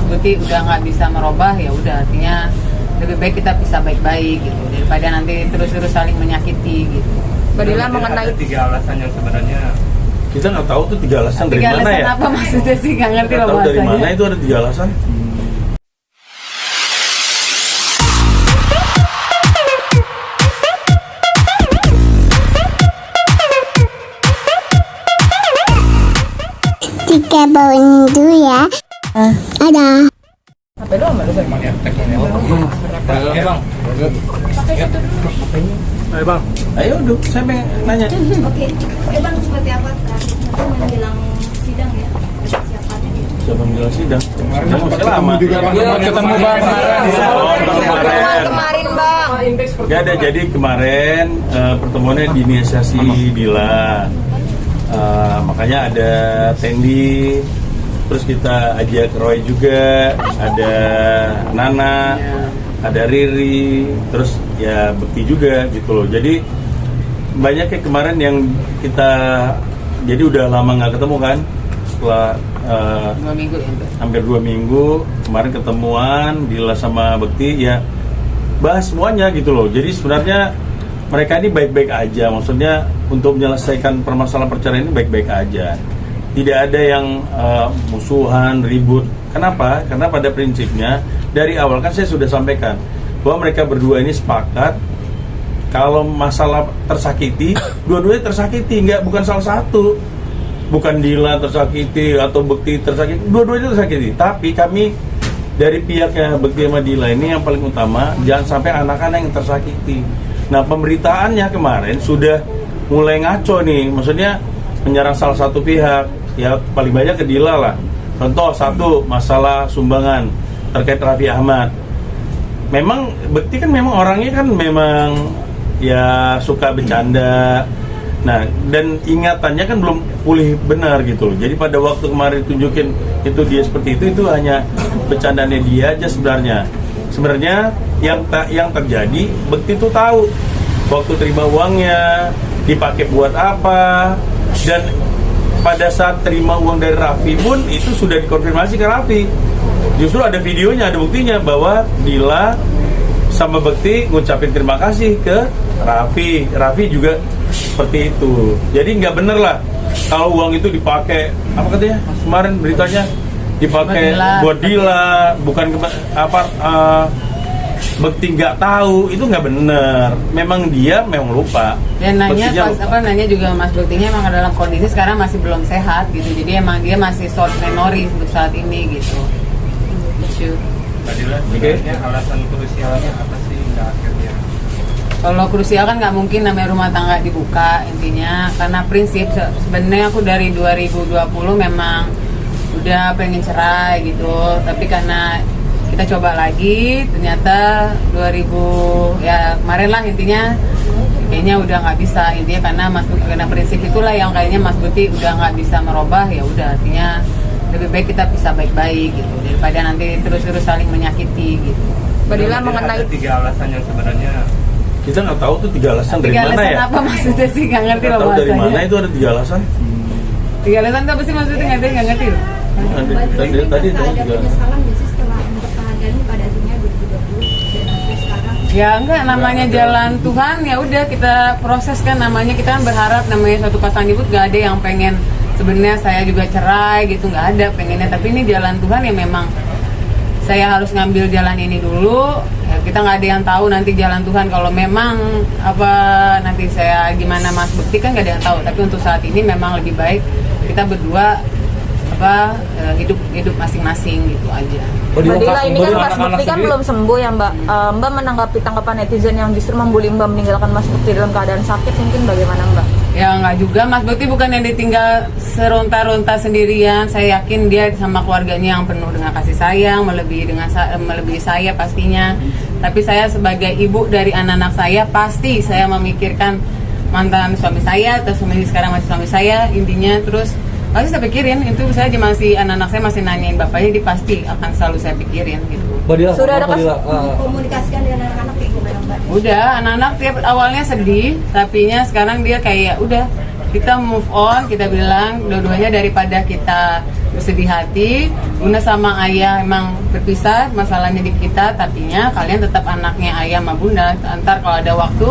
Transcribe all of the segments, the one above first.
Guti udah nggak bisa merubah, ya udah artinya lebih baik kita bisa baik-baik gitu daripada nanti terus-terus saling menyakiti gitu. Mbak Dila mengenai ada 3 alasan yang sebenarnya kita nggak tahu tuh 3 alasan dari Tiga mana alasan ya? apa maksudnya sih, nggak ngerti Nggak loh tahu dari bahasanya. mana itu ada 3 alasan. Tiga bawang dulu ya. Ada. apa doang Mbak Dila? Ayo bang, ayo duduk, saya pengen nanya. Oke, Bang, seperti apa nanti menjelang sidang ya persiapannya gitu? Siapa yang bilang sidang? Sidang masih lama. Ketemu Bang kemarin Bang. Gak ada, jadi kemarin pertemuannya diinisiasi Dila. Makanya ada Tendi, terus kita ajak Roy juga, ada Nana, ada Riri, terus ya Bekti juga gitu loh. Jadi banyak kayak kemarin yang kita, jadi udah lama nggak ketemu kan, setelah 2 minggu ya Mbak. hampir 2 minggu kemarin ketemuan Dila sama Bekti, ya bahas semuanya gitu loh. Jadi sebenarnya mereka ini baik-baik aja, maksudnya untuk menyelesaikan permasalahan perceraian ini baik-baik aja, tidak ada yang musuhan, ribut. Kenapa? Karena pada prinsipnya dari awal kan saya sudah sampaikan bahwa mereka berdua ini sepakat kalau masalah tersakiti, dua-duanya tersakiti, bukan salah satu. Bukan Dila tersakiti atau Bekti tersakiti, dua-duanya tersakiti. Tapi kami dari pihaknya Bekti sama Dila ini yang paling utama jangan sampai anak-anak yang tersakiti. Nah, pemberitaannya kemarin sudah mulai ngaco nih, maksudnya menyerang salah satu pihak, ya paling banyak ke Dila lah. Contoh satu, masalah sumbangan terkait Raffi Ahmad. Memang Bekti kan memang orangnya kan memang ya suka bercanda. Nah, dan ingatannya kan belum pulih benar gitu loh. Jadi pada waktu kemarin tunjukin itu dia seperti itu hanya bercandanya dia aja sebenarnya. Sebenarnya yang terjadi, Bekti itu tahu waktu terima uangnya dipakai buat apa, dan pada saat terima uang dari Raffi pun itu sudah dikonfirmasi ke Raffi. Justru ada videonya, ada buktinya bahwa Dila sama Bekti ngucapin terima kasih ke Raffi. Raffi juga seperti itu. Jadi nggak bener lah kalau uang itu dipakai, apa katanya kemarin beritanya, dipakai buat Dila, bukan Bekti nggak tahu, itu nggak bener. Memang dia memang lupa. Dan nanya Bektinya pas lupa. nanya juga Mas Bektinya emang dalam kondisi sekarang masih belum sehat gitu. Jadi emang dia masih short memory untuk saat ini gitu. Mbak Dila, sebenarnya alasan krusialnya apa sih nggak akhirnya? Kalau krusial kan nggak mungkin namanya rumah tangga dibuka, intinya karena prinsip sebenarnya aku dari 2020 memang udah pengen cerai gitu, tapi karena kita coba lagi ternyata 2000 ya kemarin lah intinya kayaknya udah nggak bisa, intinya karena prinsip itulah yang kayaknya Mas Guti udah nggak bisa merubah, ya udah artinya lebih baik kita bisa baik-baik gitu daripada nanti terus-terus saling menyakiti gitu. Mbak Dila Ada mengenai 3 alasan yang sebenarnya Kita nggak tahu tuh 3 alasan dari 3 mana alasan ya? apa maksudnya sih, nggak ngerti Nggak loh tahu dari bahasanya. mana itu ada 3 alasan. 3 alasan itu apa sih maksudnya, nggak ngerti loh. Tadi ada penyesalan nggak sih setelah mempertahankan pada akhirnya 2020 dan sampai sekarang? Ya enggak, namanya jalan Tuhan, ya udah kita proses kan, namanya kita kan berharap namanya suatu pasangan hidup gak ada yang pengen sebenarnya saya juga cerai gitu, nggak ada pengennya, tapi ini jalan Tuhan ya memang saya harus ngambil jalan ini dulu. Ya, kita nggak ada yang tahu nanti jalan Tuhan kalau memang apa nanti saya gimana Mas Bekti kan nggak ada yang tahu, tapi untuk saat ini memang lebih baik kita berdua hidup masing-masing gitu aja. Mbak Dila, ini kan Mas Bekti kan belum sembuh ya Mbak. Mbak menanggapi tanggapan netizen yang justru membuli Mbak meninggalkan Mas Bekti dalam keadaan sakit, mungkin bagaimana Mbak? Ya nggak juga, Mas Bekti bukan yang ditinggal seronta-ronta sendirian. Saya yakin dia sama keluarganya yang penuh dengan kasih sayang, melebihi saya pastinya. Tapi saya sebagai ibu dari anak-anak saya, pasti saya memikirkan mantan suami saya atau sekarang masih suami saya, intinya terus pasti saya pikirin itu. Saya aja masih, anak-anak saya masih nanyain bapaknya, dia pasti akan selalu saya pikirin gitu. Sudah ada Komunikasikan dengan anak-anak kayak gimana Mbak? Udah, anak-anak tiap awalnya sedih, tapinya sekarang dia kayak udah kita move on, kita bilang dua-duanya daripada kita bersedih hati. Bunda sama ayah emang berpisah, masalahnya di kita, tapinya kalian tetap anaknya ayah sama bunda. Antar kalau ada waktu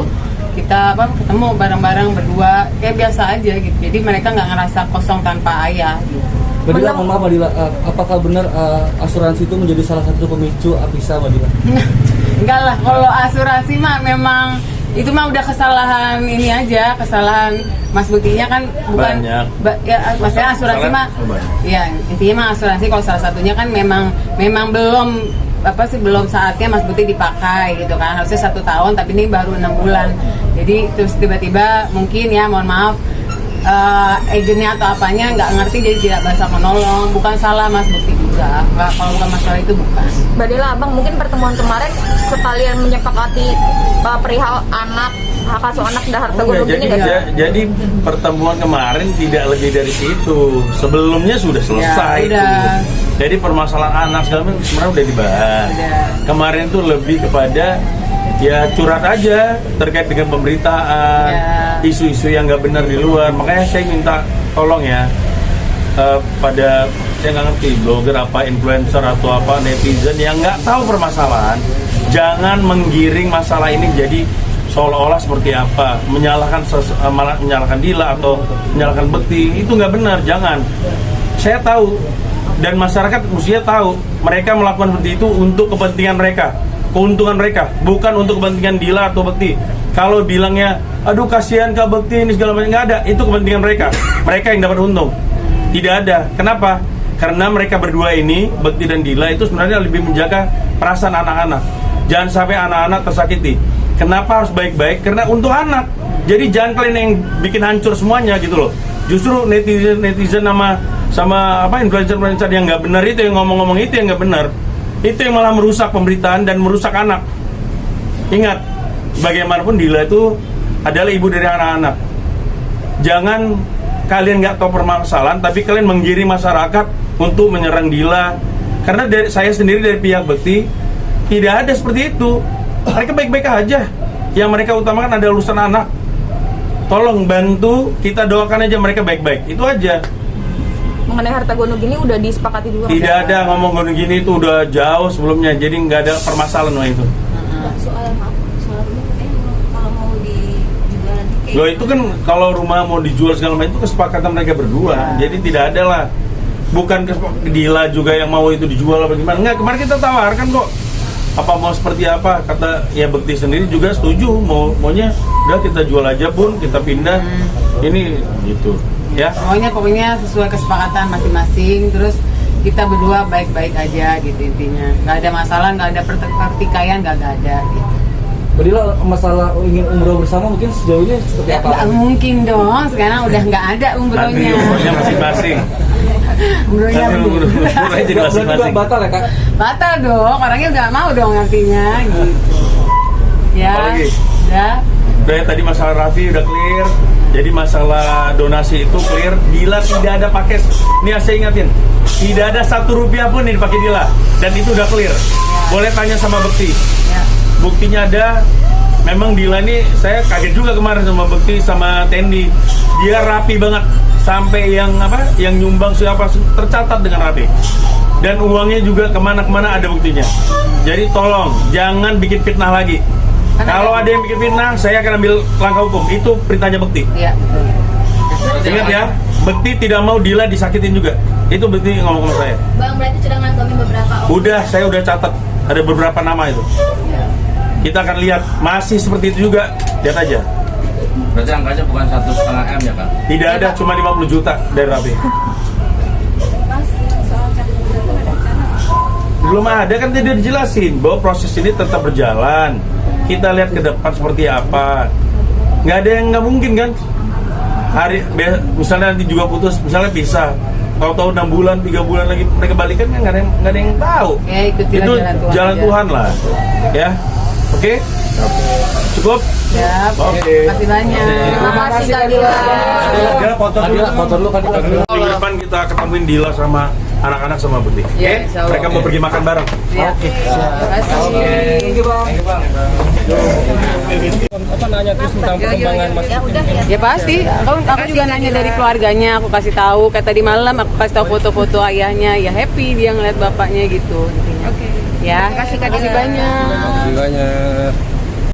kita ketemu bareng-bareng berdua kayak biasa aja gitu. Jadi mereka nggak ngerasa kosong tanpa ayah. Gitu. Badila, mohon maaf Badila, apakah benar asuransi itu menjadi salah satu pemicu Apisa Badila? Enggak lah, kalau asuransi mah memang itu mah udah kesalahan ini aja, kesalahan Mas Buktinya kan bukan Banyak. maksudnya asuransi mah Banyak. ya intinya mah asuransi kalau salah satunya kan memang belum saatnya Mas Bukti dipakai gitu kan, harusnya 1 tahun tapi ini baru 6 bulan. Jadi terus tiba-tiba mungkin ya mohon maaf agennya atau apanya nggak ngerti jadi tidak bisa menolong. Bukan salah Mas Bukti juga, nggak, kalau bukan masalah itu bukan. Badila, abang mungkin pertemuan kemarin sekalian menyepakati perihal anak, hak asuh anak dan harta Oh, gunung jadi, ini nggak sih? jadi pertemuan kemarin tidak lebih dari situ. Sebelumnya sudah selesai Ya, itu. udah. Jadi permasalahan anak segala macam sebenarnya udah dibahas. Udah. Kemarin tuh lebih kepada ya curhat aja terkait dengan pemberitaan, Ya. isu-isu yang nggak benar di luar. Makanya saya minta tolong ya pada saya nggak ngerti blogger apa influencer atau apa netizen yang nggak tahu permasalahan, jangan menggiring masalah ini jadi seolah-olah seperti apa menyalahkan menyalahkan Dila atau menyalahkan Bekti. Itu nggak benar, jangan. Saya tahu dan masyarakat mestinya tahu mereka melakukan seperti itu untuk kepentingan mereka, keuntungan mereka, bukan untuk kepentingan Dila atau Bekti. Kalau bilangnya aduh kasihan Kak Bekti ini segala macam, nggak ada, itu kepentingan mereka yang dapat untung. Tidak ada. Kenapa? Karena mereka berdua ini, Bekti dan Dila itu sebenarnya lebih menjaga perasaan anak-anak. Jangan sampai anak-anak tersakiti. Kenapa harus baik-baik? Karena untuk anak. Jadi jangan kalian yang bikin hancur semuanya gitu loh. Justru netizen sama influencer yang nggak benar itu, yang ngomong-ngomong itu yang nggak benar. Itu yang malah merusak pemberitaan dan merusak anak. Ingat, bagaimanapun Dila itu adalah ibu dari anak-anak. Jangan kalian nggak tahu permasalahan, tapi kalian menggiring masyarakat untuk menyerang Dila. Karena saya sendiri dari pihak Bekti tidak ada seperti itu. Mereka baik-baik aja. Yang mereka utamakan adalah urusan anak. Tolong bantu, kita doakan aja mereka baik-baik. Itu aja. Mengenai harta gonok gini udah disepakati juga. Tidak ada ngomong gini gini, itu udah jauh sebelumnya. Jadi nggak ada permasalahan itu. Soal rumah kalau mau dijual nanti Loh itu kan kalau rumah mau dijual segala macam itu kesepakatan mereka berdua. Jadi tidak ada lah. Bukan Dila juga yang mau itu dijual apa gimana. Enggak, kemarin kita tawarkan kok. Apa mau seperti apa? Kata ya Bekti sendiri juga setuju. Maunya udah kita jual aja pun, kita pindah. Ini gitu. Ya. Pokoknya sesuai kesepakatan masing-masing. Terus kita berdua baik-baik aja gitu intinya. Nggak ada masalah, nggak ada pertikaian, nggak ada gitu. Badila, masalah ingin umroh bersama mungkin sejauh ini seperti apa? Nggak mungkin dong, sekarang udah nggak ada Nanti umrohnya. umrohnya masing-masing. Umrohnya Nanti belum. umrohnya jadi Berarti masing-masing. batal ya Kak? Batal dong, orangnya nggak mau dong nantinya gitu. Ya, Apalagi? ya. Udah tadi masalah Raffi udah clear. Jadi masalah donasi itu clear. Dila tidak ada pakai. Ini saya ingatin, tidak ada 1 rupiah pun yang dipakai Dila. Dan itu udah clear. Boleh tanya sama Bekti. Ya. Buktinya ada. Memang Dila ini saya kaget juga kemarin sama Bekti sama Tendi. Dia rapi banget sampai yang nyumbang siapa tercatat dengan rapi. Dan uangnya juga kemana-kemana ada buktinya. Jadi tolong jangan bikin fitnah lagi. Kalau ada yang bikin fitnah, saya akan ambil langkah hukum. Itu perintahnya Bekti. Iya, betul. Ingat ya, Bekti tidak mau Dila disakitin juga. Itu Bekti ngomong sama saya. Bang, berarti sudah ngantongi beberapa orang. Udah, saya udah catat. Ada beberapa nama itu. Ya. Kita akan lihat masih seperti itu juga. Lihat aja. Berarti angkanya bukan 1,5 M ya Kak? Tidak ada, cuma 50 juta dari Rapi. Mas, soal cari itu ada rencana. Belum ada, kan tidak dijelasin bahwa proses ini tetap berjalan. Kita lihat ke depan seperti apa. Nggak ada yang nggak mungkin kan. Misalnya nanti juga putus, misalnya pisah. Tahu-tahu 6 bulan, 3 bulan lagi mereka balikan kan nggak ada yang tahu. Ya, ikutilah Itu jalan aja. Tuhan lah. Ya, oke? Cukup? Ya, Oke. terima kasih banyak. Terima kasih Kak Dila. Foto dulu Kak Dila. Minggu depan kita ketemuin Dila sama anak-anak sama Bekti. Oke? Ya, insya Allah. Mereka mau pergi makan bareng. Ya. Terima kasih. Thank you bang. Apa nanya terus tentang perkembangan Mas? Ya pasti, aku juga nanya dari keluarganya, aku kasih tahu. Kayak tadi malam aku kasih tahu foto-foto ayahnya, ya happy dia ngeliat bapaknya gitu. Intinya. Oke. Ya, kasih banyak. Terima kasih banyak.